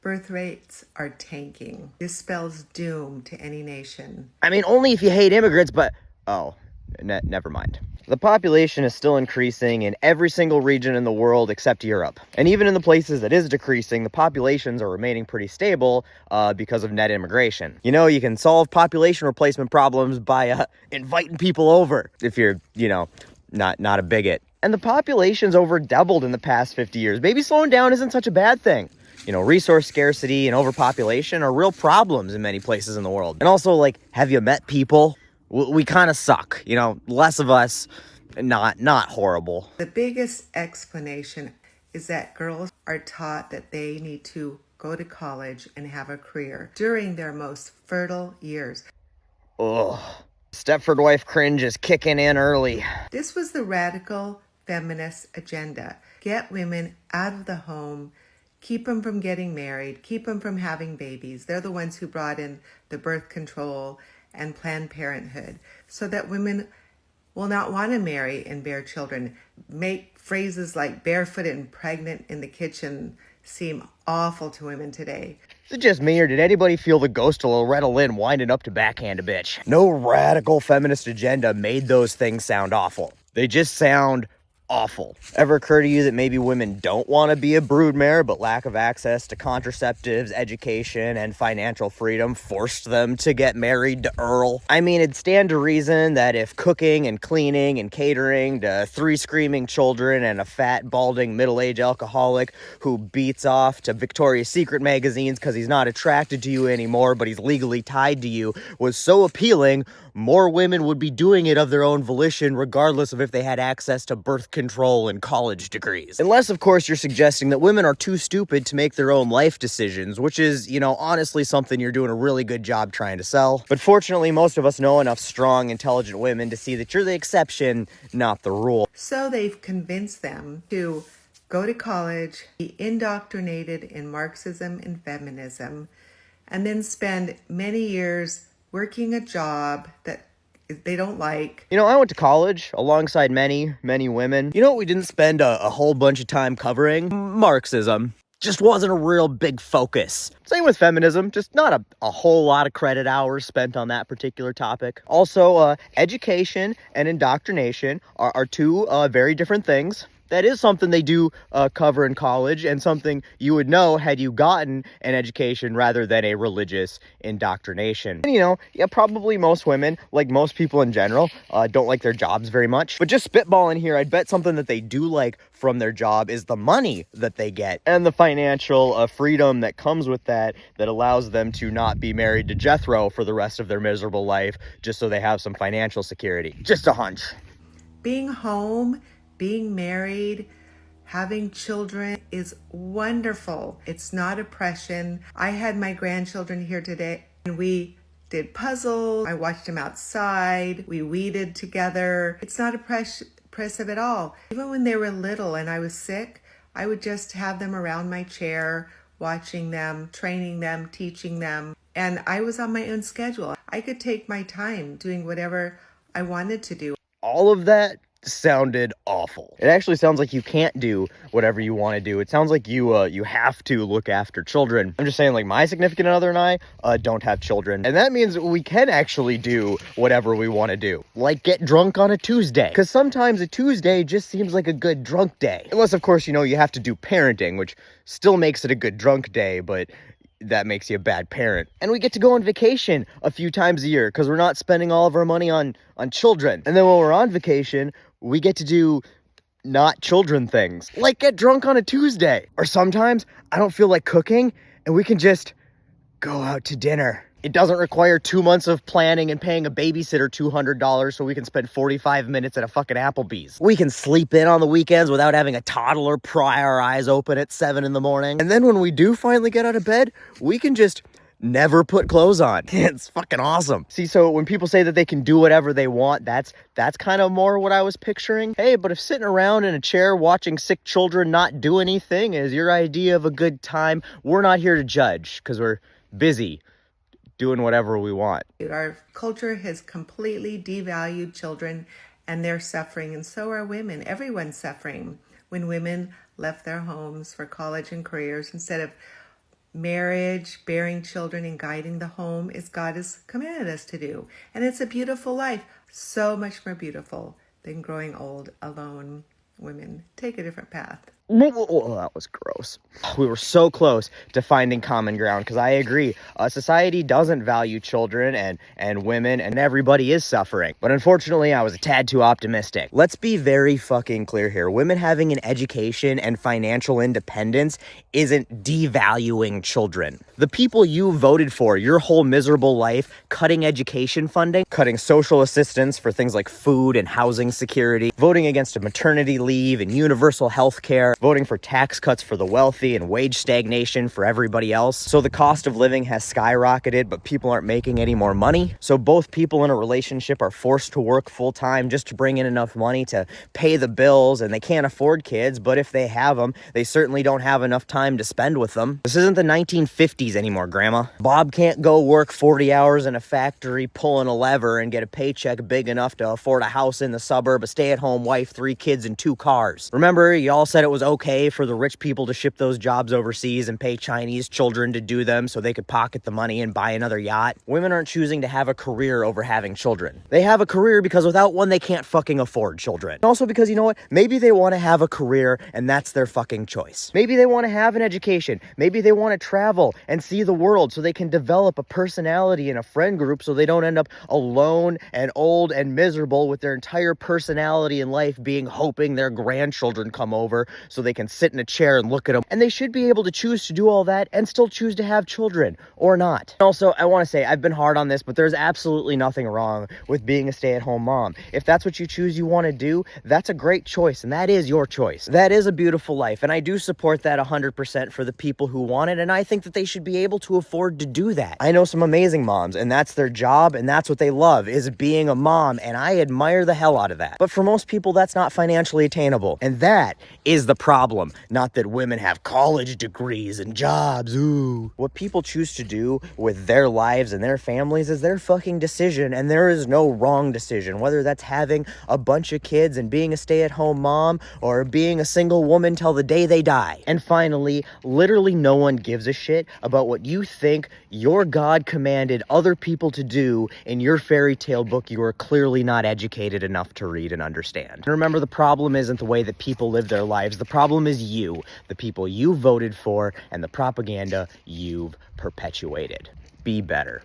Birth rates are tanking. This spells doom to any nation. I mean, only if you hate immigrants, but... Oh, never mind. The population is still increasing in every single region in the world except Europe. And even in the places that is decreasing, the populations are remaining pretty stable because of net immigration. You know, you can solve population replacement problems by inviting people over if you're, not a bigot. And the population's over doubled in the past 50 years. Maybe slowing down isn't such a bad thing. Resource scarcity and overpopulation are real problems in many places in the world. And also, have you met people? We kind of suck, less of us, not horrible. The biggest explanation is that girls are taught that they need to go to college and have a career during their most fertile years. Ugh. Stepford wife cringe is kicking in early. This was the radical feminist agenda. Get women out of the home, keep them from getting married, keep them from having babies. They're the ones who brought in the birth control and Planned Parenthood, so that women will not want to marry and bear children. Make phrases like barefoot and pregnant in the kitchen seem awful to women today. Is it just me, or did anybody feel the ghost of Loretta Lynn winding up to backhand a bitch? No radical feminist agenda made those things sound awful. They just sound awful. Ever occur to you that maybe women don't want to be a broodmare, but lack of access to contraceptives, education, and financial freedom forced them to get married to Earl? I mean, it'd stand to reason that if cooking and cleaning and catering to 3 screaming children and a fat, balding, middle-aged alcoholic who beats off to Victoria's Secret magazines because he's not attracted to you anymore, but he's legally tied to you, was so appealing, more women would be doing it of their own volition, regardless of if they had access to birth control and college degrees. Unless, of course, you're suggesting that women are too stupid to make their own life decisions, which is, honestly something you're doing a really good job trying to sell. But fortunately, most of us know enough strong, intelligent women to see that you're the exception, not the rule. So they've convinced them to go to college, be indoctrinated in Marxism and feminism, and then spend many years working a job that they don't like. I went to college alongside many women. You know what we didn't spend a whole bunch of time covering? Marxism. Just wasn't a real big focus. Same with feminism, just not a whole lot of credit hours spent on that particular topic. Also, education and indoctrination are two very different things. That is something they do cover in college, and something you would know had you gotten an education rather than a religious indoctrination. And, probably most women, like most people in general, don't like their jobs very much. But just spitballing here, I'd bet something that they do like from their job is the money that they get and the financial freedom that comes with that allows them to not be married to Jethro for the rest of their miserable life just so they have some financial security. Just a hunch. Being home, being married, having children is wonderful. It's not oppression. I had my grandchildren here today and we did puzzles. I watched them outside. We weeded together. It's not oppressive at all. Even when they were little and I was sick, I would just have them around my chair, watching them, training them, teaching them. And I was on my own schedule. I could take my time doing whatever I wanted to do. All of that sounded awful. It actually sounds like you can't do whatever you want to do. It sounds like you have to look after children. I'm just saying, my significant other and I don't have children, and that means we can actually do whatever we want to do, like get drunk on a Tuesday, because sometimes a Tuesday just seems like a good drunk day, unless of course you have to do parenting, which still makes it a good drunk day, but that makes you a bad parent. And we get to go on vacation a few times a year because we're not spending all of our money on children. And then when we're on vacation, we get to do not children things, like get drunk on a Tuesday. Or sometimes I don't feel like cooking and we can just go out to dinner. It doesn't require 2 months of planning and paying a babysitter $200 so we can spend 45 minutes at a fucking Applebee's. We can sleep in on the weekends without having a toddler pry our eyes open at 7 in the morning. And then when we do finally get out of bed, we can just never put clothes on. It's fucking awesome. See, so when people say that they can do whatever they want, that's kind of more what I was picturing. Hey, but if sitting around in a chair watching sick children not do anything is your idea of a good time, we're not here to judge because we're busy doing whatever we want. Our culture has completely devalued children and they're suffering, and so are women. Everyone's suffering when women left their homes for college and careers instead of marriage, bearing children, and guiding the home as God has commanded us to do. And it's a beautiful life, so much more beautiful than growing old alone. Women, take a different path. Oh, that was gross. We were so close to finding common ground, because I agree. Society doesn't value children and women, and everybody is suffering. But unfortunately, I was a tad too optimistic. Let's be very fucking clear here. Women having an education and financial independence isn't devaluing children. The people you voted for your whole miserable life, cutting education funding, cutting social assistance for things like food and housing security, voting against a maternity leave and universal health care, voting for tax cuts for the wealthy and wage stagnation for everybody else. So the cost of living has skyrocketed, but people aren't making any more money. So both people in a relationship are forced to work full time just to bring in enough money to pay the bills, and they can't afford kids, but if they have them, they certainly don't have enough time to spend with them. This isn't the 1950s anymore, Grandma. Bob can't go work 40 hours in a factory pulling a lever and get a paycheck big enough to afford a house in the suburb, a stay-at-home wife, 3 kids, and 2 cars. Remember, y'all said it was okay for the rich people to ship those jobs overseas and pay Chinese children to do them so they could pocket the money and buy another yacht. Women aren't choosing to have a career over having children. They have a career because without one, they can't fucking afford children. And also because, you know what? Maybe they want to have a career and that's their fucking choice. Maybe they want to have an education. Maybe they want to travel and see the world so they can develop a personality and a friend group so they don't end up alone and old and miserable with their entire personality in life being hoping their grandchildren come over so they can sit in a chair and look at them. And they should be able to choose to do all that and still choose to have children or not. Also, I want to say I've been hard on this, but there's absolutely nothing wrong with being a stay-at-home mom. If that's what you choose you want to do, that's a great choice, and that is your choice. That is a beautiful life, and I do support that 100% for the people who want it, and I think that they should be able to afford to do that. I know some amazing moms, and that's their job, and that's what they love, is being a mom, and I admire the hell out of that. But for most people, that's not financially attainable, and that is the problem. Not that women have college degrees and jobs, ooh. What people choose to do with their lives and their families is their fucking decision, and there is no wrong decision, whether that's having a bunch of kids and being a stay-at-home mom or being a single woman till the day they die. And finally, literally no one gives a shit about what you think your God commanded other people to do in your fairy tale book you are clearly not educated enough to read and understand. And remember, the problem isn't the way that people live their lives. The problem is you, the people you voted for, and the propaganda you've perpetuated. Be better.